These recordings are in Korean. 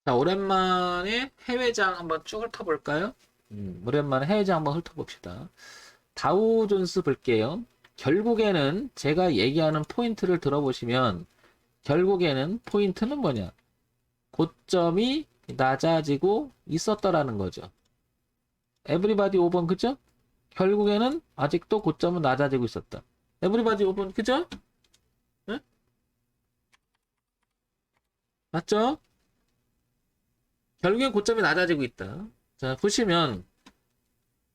자, 오랜만에 해외장 한번 쭉 훑어볼까요? 오랜만에 해외장 한번 훑어봅시다. 다우존스 볼게요. 결국에는 제가 얘기하는 포인트를 들어보시면 결국에는 포인트는 뭐냐? 고점이 낮아지고 있었더라는 거죠. 에브리바디 5번 그죠? 결국에는 아직도 고점은 낮아지고 있었다. 에브리바디 5번 그죠? 응? 맞죠? 결국엔 고점이 낮아지고 있다. 자, 보시면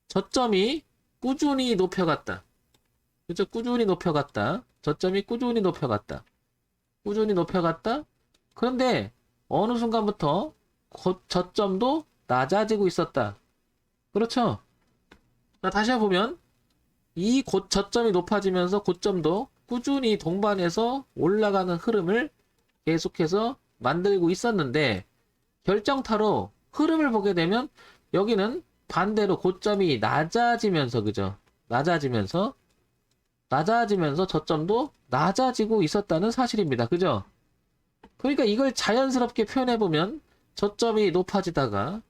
저점이 꾸준히 높여갔다. 그죠? 꾸준히 높여갔다. 저점이 꾸준히 높여갔다. 꾸준히 높여갔다. 그런데 어느 순간부터 저점도 낮아지고 있었다. 그렇죠? 자, 다시 한번 보면 이 저점이 높아지면서 고점도 꾸준히 동반해서 올라가는 흐름을 계속해서 만들고 있었는데 결정타로 흐름을 보게 되면 여기는 반대로 고점이 낮아지면서 그죠? 낮아지면서 저점도 낮아지고 있었다는 사실입니다. 그죠? 그러니까 이걸 자연스럽게 표현해 보면 저점이 높아지다가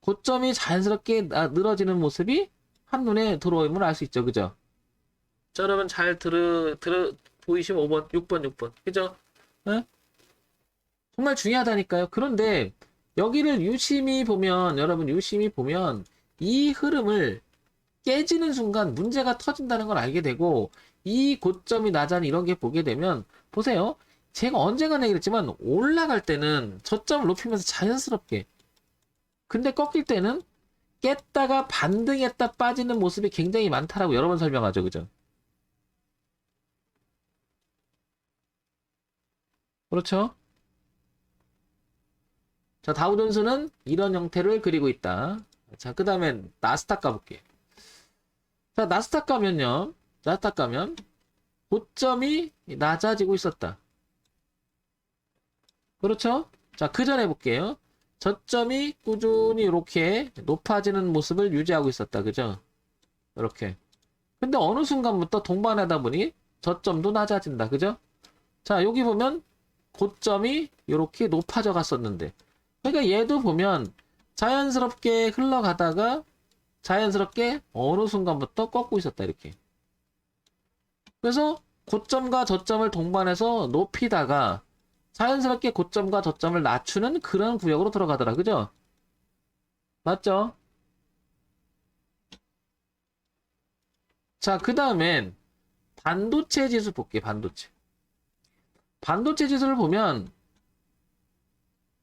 고점이 자연스럽게 늘어지는 모습이 한눈에 들어오면 알 수 있죠. 그죠? 자, 여러분 잘 보이시면 5번, 6번. 그죠? 에? 정말 중요하다니까요. 그런데 여기를 유심히 보면, 여러분 유심히 보면 이 흐름을 깨지는 순간 문제가 터진다는 걸 알게 되고 이 고점이 낮아는 이런 게 보게 되면 보세요. 제가 언젠가 얘기했지만 올라갈 때는 저점을 높이면서 자연스럽게 근데 꺾일 때는 깼다가 반등했다 빠지는 모습이 굉장히 많다라고 여러 번 설명하죠. 그죠? 그렇죠? 자, 다우존스는 이런 형태를 그리고 있다. 자, 그 다음에 나스닥 가볼게요. 자, 나스닥 가면요. 나스닥 가면 고점이 낮아지고 있었다. 그렇죠? 자, 그 전에 볼게요. 저점이 꾸준히 이렇게 높아지는 모습을 유지하고 있었다. 그죠? 이렇게. 근데 어느 순간부터 동반하다 보니 저점도 낮아진다. 그죠? 자, 여기 보면 고점이 이렇게 높아져 갔었는데. 그러니까 얘도 보면 자연스럽게 흘러가다가 자연스럽게 어느 순간부터 꺾고 있었다. 이렇게. 그래서 고점과 저점을 동반해서 높이다가 자연스럽게 고점과 저점을 낮추는 그런 구역으로 들어가더라. 그죠? 맞죠? 자, 그 다음엔 반도체 지수 볼게요. 반도체. 반도체 지수를 보면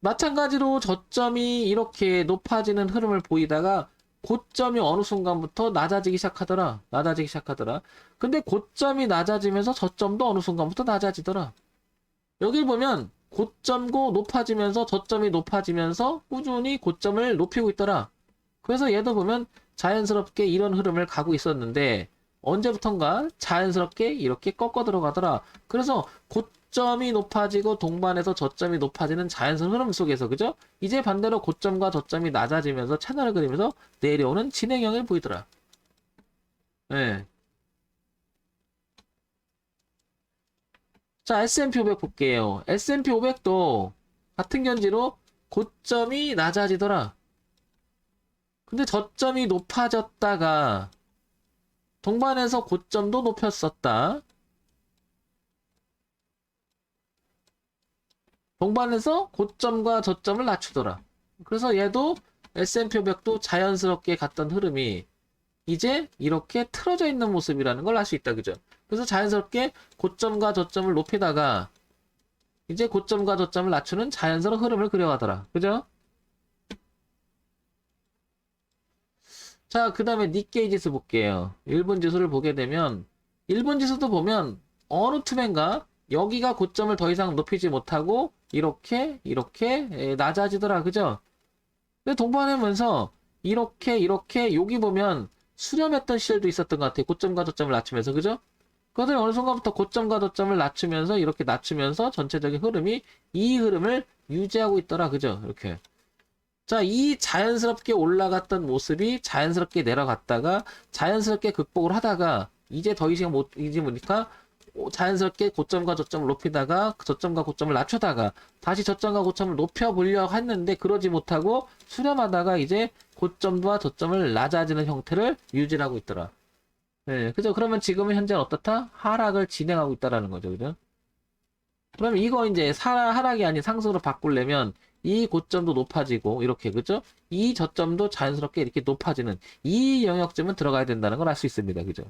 마찬가지로 저점이 이렇게 높아지는 흐름을 보이다가 고점이 어느 순간부터 낮아지기 시작하더라. 낮아지기 시작하더라. 근데 고점이 낮아지면서 저점도 어느 순간부터 낮아지더라. 여길 보면 고점고 높아지면서 저점이 높아지면서 꾸준히 고점을 높이고 있더라. 그래서 얘도 보면 자연스럽게 이런 흐름을 가고 있었는데 언제부턴가 자연스럽게 이렇게 꺾어 들어가더라. 그래서 고점이 높아지고 동반해서 저점이 높아지는 자연스러운 흐름 속에서 그죠? 이제 반대로 고점과 저점이 낮아지면서 채널을 그리면서 내려오는 진행형을 보이더라. 네. 자, S&P 500 볼게요. S&P 500도 같은 견지로 고점이 낮아지더라. 근데 저점이 높아졌다가 동반해서 고점도 높였었다. 동반해서 고점과 저점을 낮추더라. 그래서 얘도 S&P 500도 자연스럽게 갔던 흐름이 이제 이렇게 틀어져 있는 모습이라는 걸 알 수 있다. 그죠? 그래서 자연스럽게 고점과 저점을 높이다가 이제 고점과 저점을 낮추는 자연스러운 흐름을 그려가더라. 그죠? 자, 그 다음에 니케이 지수 볼게요. 일본 지수를 보게 되면 일본 지수도 보면 어느 틈엔가 여기가 고점을 더 이상 높이지 못하고 이렇게 낮아지더라. 그죠? 근데 동반하면서 이렇게 여기 보면 수렴했던 시절도 있었던 것 같아요. 고점과 저점을 낮추면서 그죠? 그것들이 어느 순간부터 고점과 저점을 낮추면서 이렇게 낮추면서 전체적인 흐름이 이 흐름을 유지하고 있더라. 그죠? 이렇게. 자, 이 자연스럽게 올라갔던 모습이 자연스럽게 내려갔다가 자연스럽게 극복을 하다가 이제 더 이상 이제 보니까 자연스럽게 고점과 저점을 높이다가 저점과 고점을 낮추다가 다시 저점과 고점을 높여보려고 했는데 그러지 못하고 수렴하다가 이제 고점과 저점을 낮아지는 형태를 유지하고 있더라. 네, 그죠? 그러면 지금은 현재는 어떻다? 하락을 진행하고 있다라는 거죠. 그죠? 그러면 이거 이제 하락이 아닌 상승으로 바꾸려면 이 고점도 높아지고 이렇게 그죠? 이 저점도 자연스럽게 이렇게 높아지는 이 영역쯤은 들어가야 된다는 걸 알 수 있습니다. 그죠?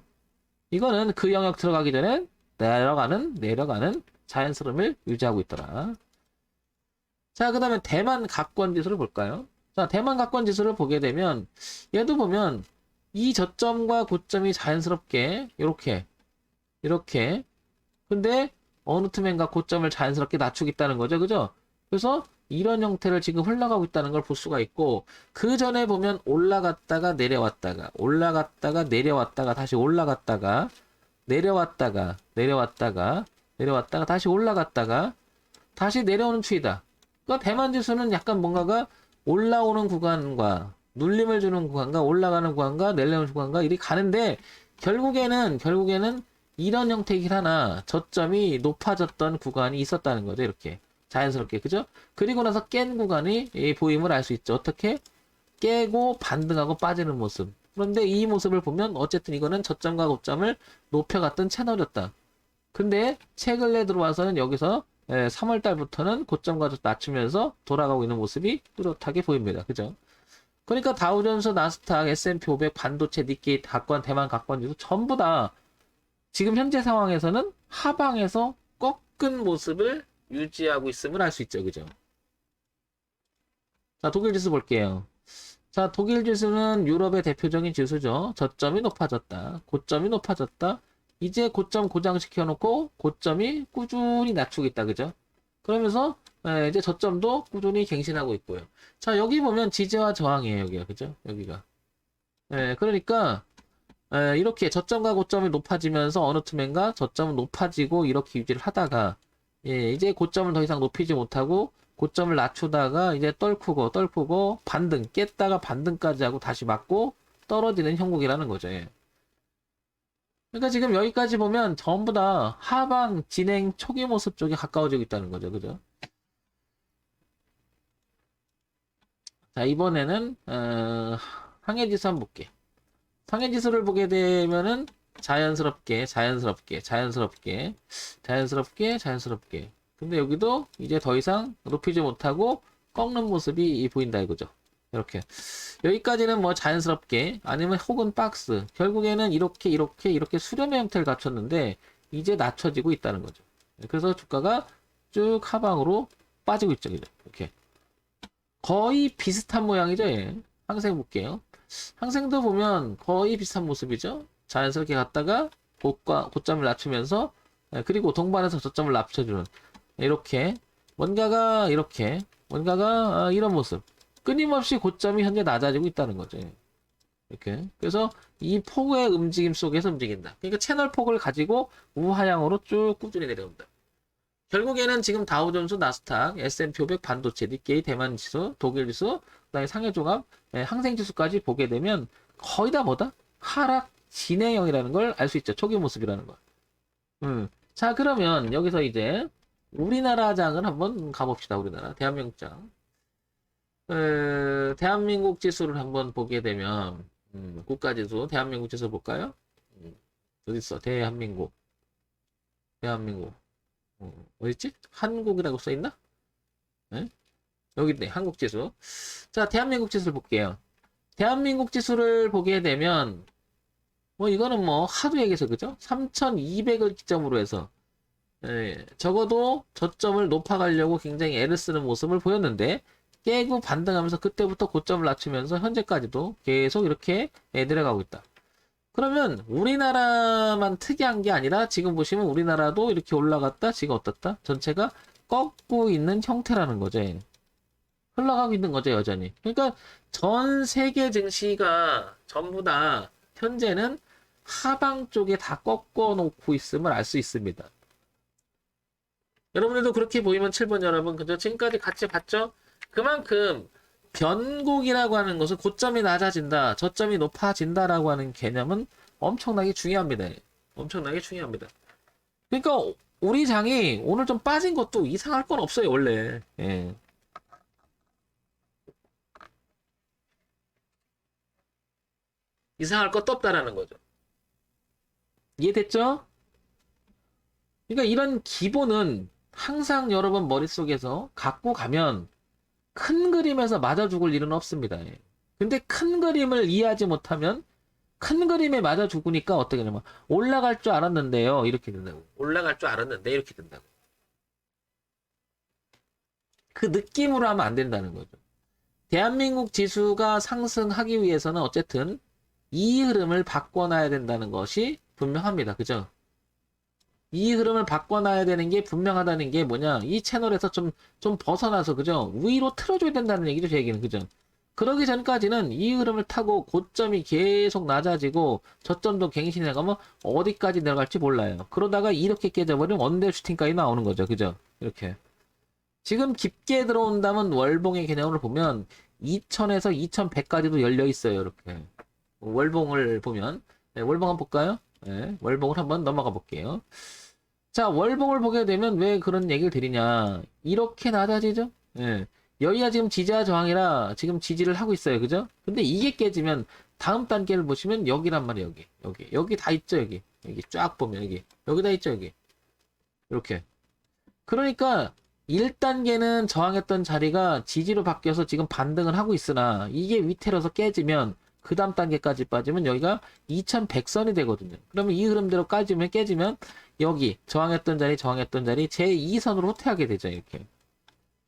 이거는 그 영역 들어가기 전에 내려가는 자연스러움을 유지하고 있더라. 자, 그 다음에 대만 각권 지수를 볼까요? 자, 대만 각권 지수를 보게 되면 얘도 보면 이 저점과 고점이 자연스럽게 이렇게 근데 어느 틈엔가 고점을 자연스럽게 낮추고 있다는 거죠. 그죠? 그래서 이런 형태를 지금 흘러가고 있다는 걸 볼 수가 있고 그 전에 보면 올라갔다가 내려왔다가 다시 올라갔다가 내려왔다가 다시 올라갔다가 다시 내려오는 추이다. 그러니까 대만 지수는 약간 뭔가가 올라오는 구간과 눌림을 주는 구간과 올라가는 구간과 내려오는 구간과 이렇게 가는데 결국에는 이런 형태이긴 하나 저점이 높아졌던 구간이 있었다는 거죠. 이렇게 자연스럽게 그죠? 그리고 나서 깬 구간이 보임을 알 수 있죠. 어떻게? 깨고 반등하고 빠지는 모습. 그런데 이 모습을 보면 어쨌든 이거는 저점과 고점을 높여갔던 채널이었다. 근데 최근에 들어와서는 여기서 3월 달부터는 고점과 낮추면서 돌아가고 있는 모습이 뚜렷하게 보입니다. 그죠? 그러니까 다우존스, 나스닥, S&P 500, 반도체, 니케이, 각권, 대만 각권지수 전부 다 지금 현재 상황에서는 하방에서 꺾은 모습을 유지하고 있음을 알 수 있죠. 그죠? 자, 독일 지수 볼게요. 자, 독일 지수는 유럽의 대표적인 지수죠. 저점이 높아졌다. 고점이 높아졌다. 이제 고점 고정시켜 놓고 고점이 꾸준히 낮추고 있다. 그죠? 그러면서 이제 저점도 꾸준히 갱신하고 있고요. 자, 여기 보면 지지와 저항이에요. 여기가. 그죠? 여기가. 그러니까 이렇게 저점과 고점이 높아지면서 어느 틈엔가 저점은 높아지고 이렇게 유지를 하다가 이제 고점을 더 이상 높이지 못하고 고점을 낮추다가 이제 떨구고 반등 깼다가 반등까지 하고 다시 맞고 떨어지는 형국이라는 거죠. 예. 그러니까 지금 여기까지 보면 전부 다 하방 진행 초기 모습 쪽에 가까워지고 있다는 거죠. 그죠? 자, 이번에는 항해지수 한번 볼게. 항해지수를 보게 되면은 자연스럽게 근데 여기도 이제 더 이상 높이지 못하고 꺾는 모습이 보인다 이거죠. 이렇게 여기까지는 뭐 자연스럽게 아니면 혹은 박스 결국에는 이렇게 수렴의 형태를 갖췄는데 이제 낮춰지고 있다는 거죠. 그래서 주가가 쭉 하방으로 빠지고 있죠. 이렇게 거의 비슷한 모양이죠. 예. 항생 볼게요. 항생도 보면 거의 비슷한 모습이죠. 자연스럽게 갔다가 고점을 낮추면서 그리고 동반해서 저점을 낮춰주는 이렇게 뭔가가 이런 모습 끊임없이 고점이 현재 낮아지고 있다는 거죠. 이렇게 그래서 이 폭의 움직임 속에서 움직인다. 그러니까 채널 폭을 가지고 우하향으로 쭉 꾸준히 내려온다. 결국에는 지금 다우존스, 나스닥, S&P 500, 반도체, 니케이, 대만 지수, 독일 지수, 그다음에 상해 종합, 항생 지수까지 보게 되면 거의 다 뭐다? 하락 진행형이라는 걸 알 수 있죠. 초기 모습이라는 걸. 자, 그러면 여기서 이제 우리나라 장을 한번 가봅시다. 우리나라 대한민국 장. 대한민국 지수를 한번 보게 되면 국가지수 대한민국 지수 볼까요? 어디 있어? 대한민국. 어딨지? 한국이라고 써있나? 네? 여기 있네. 한국 지수. 자, 대한민국 지수를 볼게요. 대한민국 지수를 보게 되면 뭐 이거는 뭐 하도 얘기해서 그죠? 3200을 기점으로 해서 적어도 저점을 높아가려고 굉장히 애를 쓰는 모습을 보였는데 깨고 반등하면서 그때부터 고점을 낮추면서 현재까지도 계속 이렇게 내려가고 있다. 그러면 우리나라만 특이한 게 아니라 지금 보시면 우리나라도 이렇게 올라갔다 지금 어떻다? 전체가 꺾고 있는 형태라는 거죠. 흘러가고 있는 거죠, 여전히. 그러니까 전 세계 증시가 전부 다 현재는 하방 쪽에 다 꺾어 놓고 있음을 알 수 있습니다. 여러분들도 그렇게 보이면 7번 여러분, 그죠? 지금까지 같이 봤죠? 그만큼 변곡이라고 하는 것은 고점이 낮아진다, 저점이 높아진다라고 하는 개념은 엄청나게 중요합니다. 엄청나게 중요합니다. 그러니까 우리 장이 오늘 좀 빠진 것도 이상할 건 없어요, 원래. 예. 이상할 것도 없다라는 거죠. 이해됐죠? 그러니까 이런 기본은 항상 여러분 머릿속에서 갖고 가면 큰 그림에서 맞아 죽을 일은 없습니다. 예. 근데 큰 그림을 이해하지 못하면 큰 그림에 맞아 죽으니까 어떻게 되냐면 올라갈 줄 알았는데요. 이렇게 된다고. 올라갈 줄 알았는데 이렇게 된다고. 그 느낌으로 하면 안 된다는 거죠. 대한민국 지수가 상승하기 위해서는 어쨌든 이 흐름을 바꿔놔야 된다는 것이 분명합니다. 그죠? 이 흐름을 바꿔놔야 되는 게 분명하다는 게 뭐냐? 이 채널에서 좀 벗어나서, 그죠? 위로 틀어줘야 된다는 얘기죠, 제 얘기는. 그죠? 그러기 전까지는 이 흐름을 타고 고점이 계속 낮아지고 저점도 갱신해 가면 어디까지 내려갈지 몰라요. 그러다가 이렇게 깨져버리면 언더 슈팅까지 나오는 거죠. 그죠? 이렇게. 지금 깊게 들어온다면 월봉의 개념을 보면 2000에서 2100까지도 열려 있어요. 이렇게. 월봉을 보면. 네, 월봉 한번 볼까요? 네, 월봉을 한번 넘어가 볼게요. 자, 월봉을 보게 되면 왜 그런 얘기를 드리냐. 이렇게 낮아지죠? 예. 여기가 지금 지지와 저항이라 지금 지지를 하고 있어요. 그죠? 근데 이게 깨지면 다음 단계를 보시면 여기란 말이에요. 여기 다 있죠. 여기 쫙 보면 여기 다 있죠. 이렇게. 그러니까 1단계는 저항했던 자리가 지지로 바뀌어서 지금 반등을 하고 있으나 이게 위태로서 깨지면 그 다음 단계까지 빠지면 여기가 2100선이 되거든요. 그러면 이 흐름대로 깨지면 여기 저항했던 자리 제2선으로 후퇴하게 되죠. 이렇게.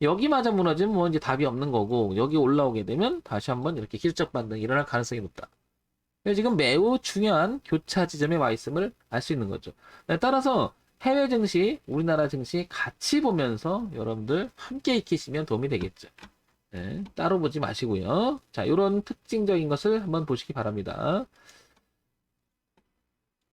여기마저 무너지면 뭐 이제 답이 없는 거고 여기 올라오게 되면 다시 한번 이렇게 기술적 반등이 일어날 가능성이 높다. 지금 매우 중요한 교차 지점에 와 있음을 알 수 있는 거죠. 따라서 해외 증시, 우리나라 증시 같이 보면서 여러분들 함께 익히시면 도움이 되겠죠. 네, 따로 보지 마시고요. 자, 이런 특징적인 것을 한번 보시기 바랍니다.